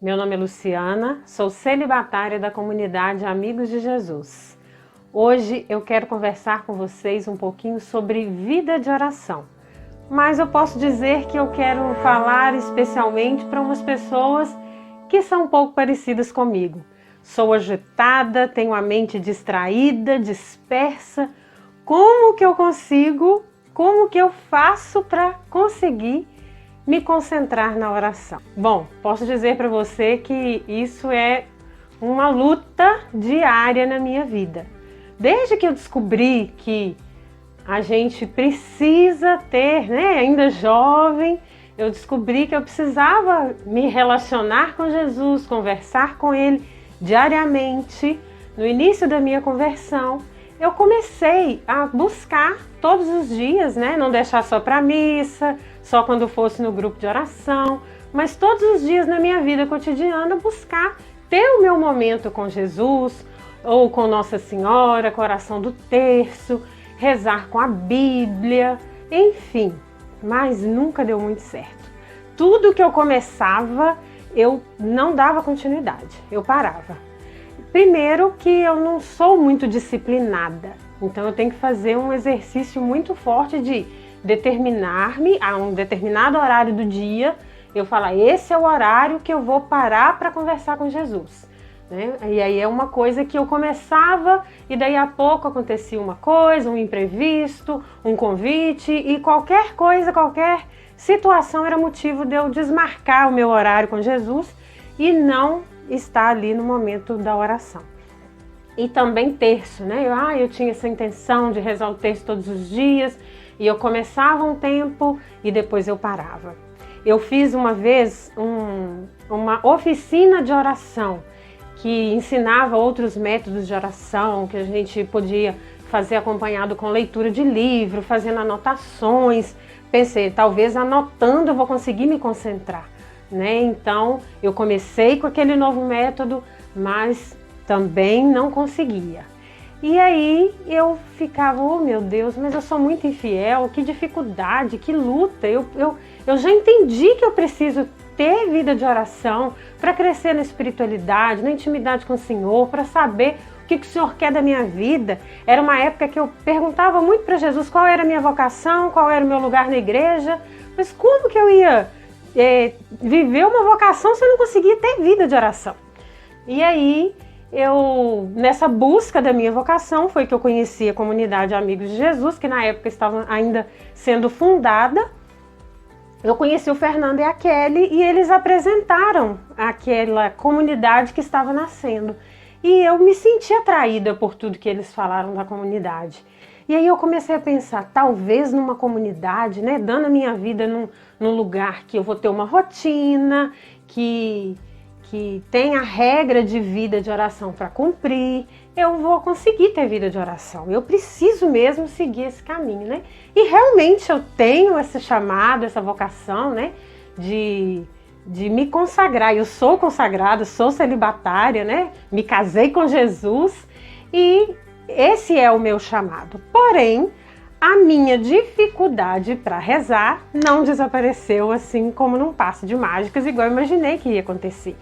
Meu nome é Luciana, sou celibatária da comunidade Amigos de Jesus. Hoje eu quero conversar com vocês um pouquinho sobre vida de oração. Mas eu posso dizer que eu quero falar especialmente para umas pessoas que são um pouco parecidas comigo. Sou agitada, tenho a mente distraída, dispersa. Como que eu faço para conseguir me concentrar na oração? Bom, posso dizer para você que isso é uma luta diária na minha vida. Desde que eu descobri que a gente precisa ter, ainda jovem, eu descobri que eu precisava me relacionar com Jesus, conversar com Ele diariamente. No início da minha conversão, eu comecei a buscar todos os dias, não deixar só para missa, só quando fosse no grupo de oração, mas todos os dias na minha vida cotidiana buscar ter o meu momento com Jesus, ou com Nossa Senhora, com a oração do terço, rezar com a Bíblia, enfim, mas nunca deu muito certo. Tudo que eu começava, eu não dava continuidade, eu parava. Primeiro que eu não sou muito disciplinada, então eu tenho que fazer um exercício muito forte de determinar-me a um determinado horário do dia, eu falar, esse é o horário que eu vou parar para conversar com Jesus. E aí é uma coisa que eu começava e daí a pouco acontecia uma coisa, um imprevisto, um convite e qualquer coisa, qualquer situação era motivo de eu desmarcar o meu horário com Jesus e não estar ali no momento da oração. E também terço, eu tinha essa intenção de rezar o terço todos os dias e eu começava um tempo e depois eu parava. Eu fiz uma vez uma oficina de oração que ensinava outros métodos de oração, que a gente podia fazer acompanhado com leitura de livro, fazendo anotações. Pensei, talvez anotando eu vou conseguir me concentrar, Então, eu comecei com aquele novo método, mas também não conseguia. E aí eu ficava, oh meu Deus, mas eu sou muito infiel, que dificuldade, que luta. Eu já entendi que eu preciso ter vida de oração para crescer na espiritualidade, na intimidade com o Senhor, para saber o que o Senhor quer da minha vida. Era uma época que eu perguntava muito para Jesus qual era a minha vocação, qual era o meu lugar na igreja, mas como que eu ia viver uma vocação se eu não conseguia ter vida de oração? E aí, nessa busca da minha vocação, foi que eu conheci a comunidade Amigos de Jesus, que na época estava ainda sendo fundada. Eu conheci o Fernando e a Kelly e eles apresentaram aquela comunidade que estava nascendo. E eu me senti atraída por tudo que eles falaram da comunidade. E aí eu comecei a pensar, talvez numa comunidade, dando a minha vida num lugar que eu vou ter uma rotina, que tem a regra de vida de oração para cumprir, eu vou conseguir ter vida de oração. Eu preciso mesmo seguir esse caminho, E realmente eu tenho esse chamado, essa vocação, de me consagrar. Eu sou consagrada, sou celibatária, Me casei com Jesus e esse é o meu chamado. Porém, a minha dificuldade para rezar não desapareceu assim como num passe de mágicas, igual eu imaginei que ia acontecer.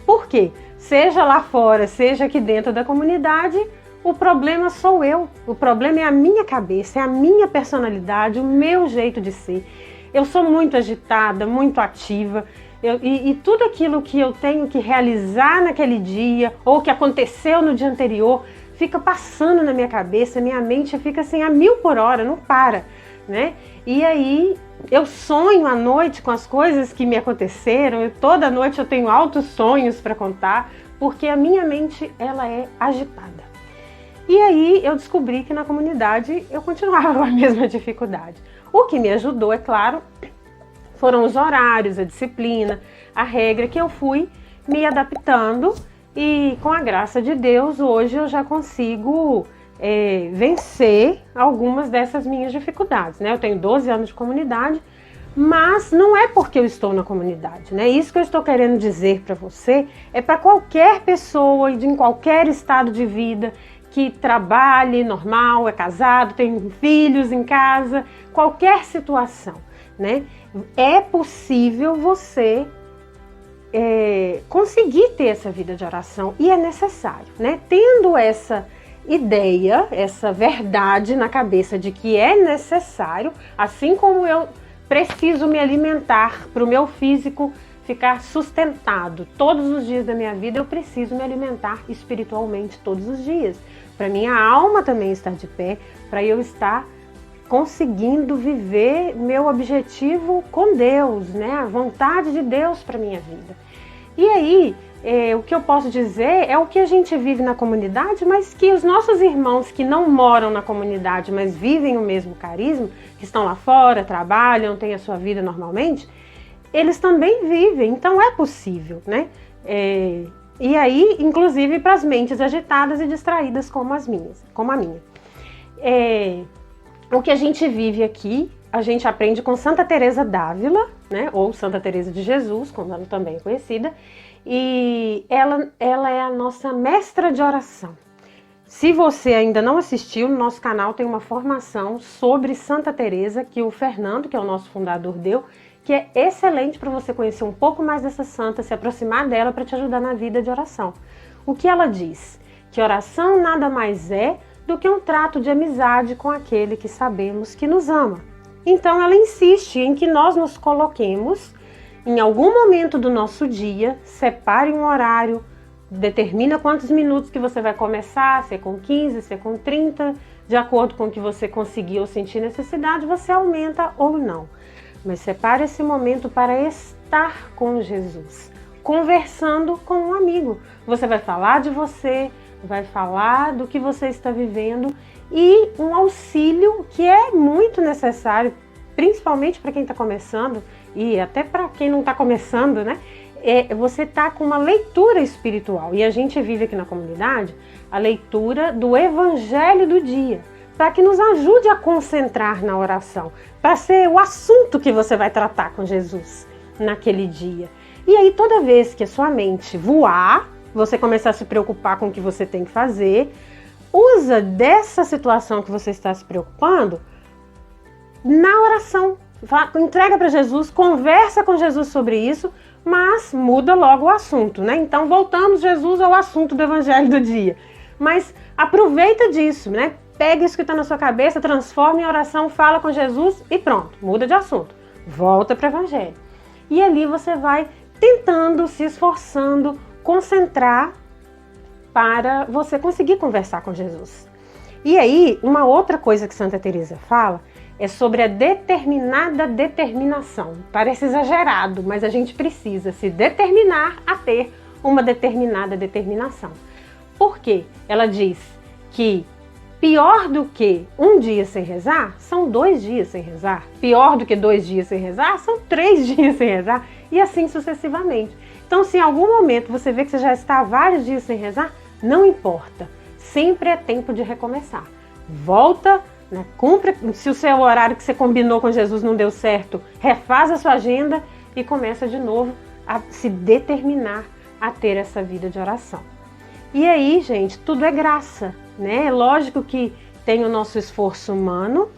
Por quê? Seja lá fora, seja aqui dentro da comunidade, o problema sou eu. O problema é a minha cabeça, é a minha personalidade, o meu jeito de ser. Eu sou muito agitada, muito ativa, e tudo aquilo que eu tenho que realizar naquele dia, ou que aconteceu no dia anterior, fica passando na minha cabeça, minha mente fica assim a 1000 por hora, não para, E aí eu sonho à noite com as coisas que me aconteceram, toda noite eu tenho altos sonhos para contar, porque a minha mente ela é agitada. E aí eu descobri que na comunidade eu continuava com a mesma dificuldade. O que me ajudou, é claro, foram os horários, a disciplina, a regra que eu fui me adaptando e com a graça de Deus hoje eu já consigo vencer algumas dessas minhas dificuldades, Eu tenho 12 anos de comunidade, mas não é porque eu estou na comunidade, Isso que eu estou querendo dizer para você é para qualquer pessoa em qualquer estado de vida que trabalhe normal, é casado, tem filhos em casa, qualquer situação, É possível você conseguir ter essa vida de oração, e é necessário, né? Tendo essa ideia, essa verdade na cabeça de que é necessário, assim como eu preciso me alimentar para o meu físico ficar sustentado todos os dias da minha vida, eu preciso me alimentar espiritualmente todos os dias, para minha alma também estar de pé, para eu estar conseguindo viver meu objetivo com Deus, né? A vontade de Deus para minha vida. E aí, o que eu posso dizer é o que a gente vive na comunidade, mas que os nossos irmãos que não moram na comunidade, mas vivem o mesmo carisma, que estão lá fora, trabalham, têm a sua vida normalmente, eles também vivem, então é possível, né? E aí, inclusive para as mentes agitadas e distraídas como a minha. O que a gente vive aqui, a gente aprende com Santa Teresa d'Ávila, né? Ou Santa Teresa de Jesus, como ela também é conhecida, e ela é a nossa mestra de oração. Se você ainda não assistiu, no nosso canal tem uma formação sobre Santa Teresa que o Fernando, que é o nosso fundador, deu, que é excelente para você conhecer um pouco mais dessa santa, se aproximar dela para te ajudar na vida de oração. O que ela diz? Que oração nada mais é do que um trato de amizade com aquele que sabemos que nos ama. Então ela insiste em que nós nos coloquemos em algum momento do nosso dia, separe um horário, determina quantos minutos que você vai começar, se é com 15, se é com 30, de acordo com o que você conseguir ou sentir necessidade, você aumenta ou não. Mas separe esse momento para estar com Jesus, conversando com um amigo. Você vai falar de você, vai falar do que você está vivendo, e um auxílio que é muito necessário, principalmente para quem está começando e até para quem não está começando, né? Você tá com uma leitura espiritual, e a gente vive aqui na comunidade a leitura do Evangelho do dia, para que nos ajude a concentrar na oração, para ser o assunto que você vai tratar com Jesus naquele dia. E aí toda vez que a sua mente voar, você começar a se preocupar com o que você tem que fazer, usa dessa situação que você está se preocupando na oração. Entrega para Jesus, conversa com Jesus sobre isso, mas muda logo o assunto, né? Então voltamos, Jesus, ao assunto do Evangelho do dia. Mas aproveita disso, né? Pega isso que está na sua cabeça, transforma em oração, fala com Jesus e pronto, muda de assunto. Volta para o Evangelho. E ali você vai tentando, se esforçando, concentrar para você conseguir conversar com Jesus. E aí, uma outra coisa que Santa Teresa fala é sobre a determinada determinação. Parece exagerado, mas a gente precisa se determinar a ter uma determinada determinação. Por quê? Ela diz que pior do que um dia sem rezar, são 2 dias sem rezar. Pior do que 2 dias sem rezar, são 3 dias sem rezar, e assim sucessivamente. Então, se em algum momento você vê que você já está há vários dias sem rezar, não importa. Sempre é tempo de recomeçar. Volta, né, cumpre. Se o seu horário que você combinou com Jesus não deu certo, refaz a sua agenda e começa de novo a se determinar a ter essa vida de oração. E aí, gente, tudo é graça, né? É lógico que tem o nosso esforço humano,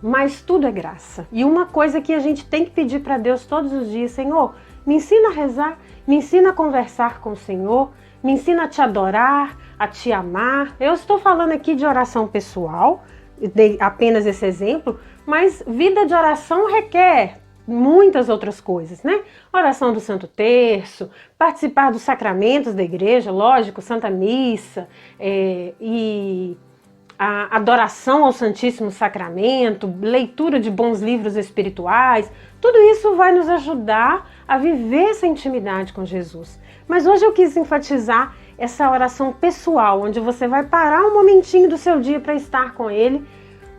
mas tudo é graça. E uma coisa que a gente tem que pedir para Deus todos os dias: Senhor, me ensina a rezar, me ensina a conversar com o Senhor, me ensina a te adorar, a te amar. Eu estou falando aqui de oração pessoal, dei apenas esse exemplo, mas vida de oração requer muitas outras coisas, né? Oração do Santo Terço, participar dos sacramentos da igreja, lógico, Santa Missa, e a adoração ao Santíssimo Sacramento, leitura de bons livros espirituais, tudo isso vai nos ajudar a viver essa intimidade com Jesus. Mas hoje eu quis enfatizar essa oração pessoal, onde você vai parar um momentinho do seu dia para estar com Ele,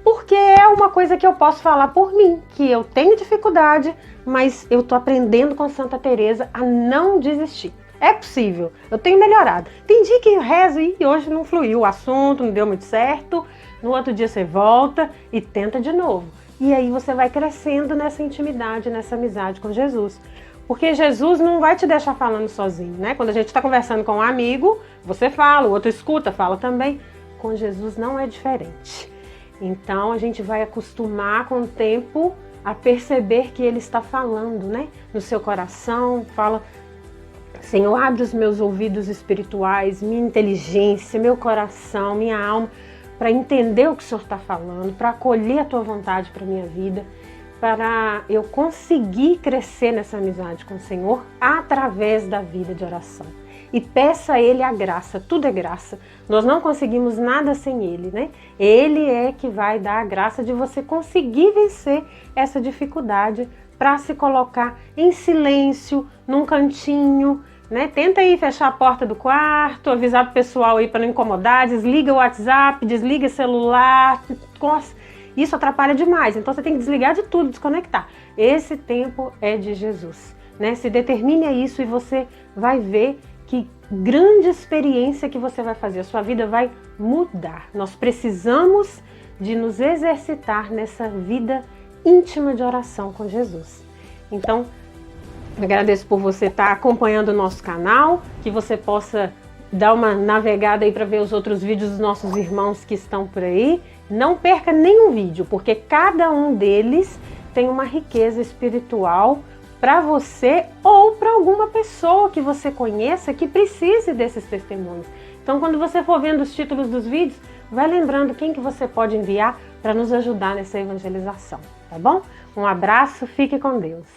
porque é uma coisa que eu posso falar por mim, que eu tenho dificuldade, mas eu tô aprendendo com Santa Teresa a não desistir. É possível, eu tenho melhorado. Tem dia que eu rezo e hoje não fluiu o assunto, não deu muito certo. No outro dia você volta e tenta de novo. E aí você vai crescendo nessa intimidade, nessa amizade com Jesus. Porque Jesus não vai te deixar falando sozinho, né? Quando a gente está conversando com um amigo, você fala, o outro escuta, fala também. Com Jesus não é diferente. Então a gente vai acostumar com o tempo a perceber que Ele está falando, né? No seu coração, fala: Senhor, abre os meus ouvidos espirituais, minha inteligência, meu coração, minha alma, para entender o que o Senhor está falando, para acolher a Tua vontade para a minha vida, para eu conseguir crescer nessa amizade com o Senhor através da vida de oração. E peça a Ele a graça, tudo é graça. Nós não conseguimos nada sem Ele, né? Ele é que vai dar a graça de você conseguir vencer essa dificuldade para se colocar em silêncio, num cantinho, né? Tenta aí fechar a porta do quarto, avisar pro pessoal aí para não incomodar, desliga o WhatsApp, desliga o celular. Isso atrapalha demais, então você tem que desligar de tudo, desconectar. Esse tempo é de Jesus, né? Se determine a isso e você vai ver que grande experiência que você vai fazer, a sua vida vai mudar. Nós precisamos de nos exercitar nessa vida íntima de oração com Jesus. Então, agradeço por você estar acompanhando o nosso canal, que você possa dar uma navegada aí para ver os outros vídeos dos nossos irmãos que estão por aí. Não perca nenhum vídeo, porque cada um deles tem uma riqueza espiritual para você ou para alguma pessoa que você conheça que precise desses testemunhos. Então, quando você for vendo os títulos dos vídeos, vai lembrando quem que você pode enviar para nos ajudar nessa evangelização, tá bom? Um abraço, fique com Deus.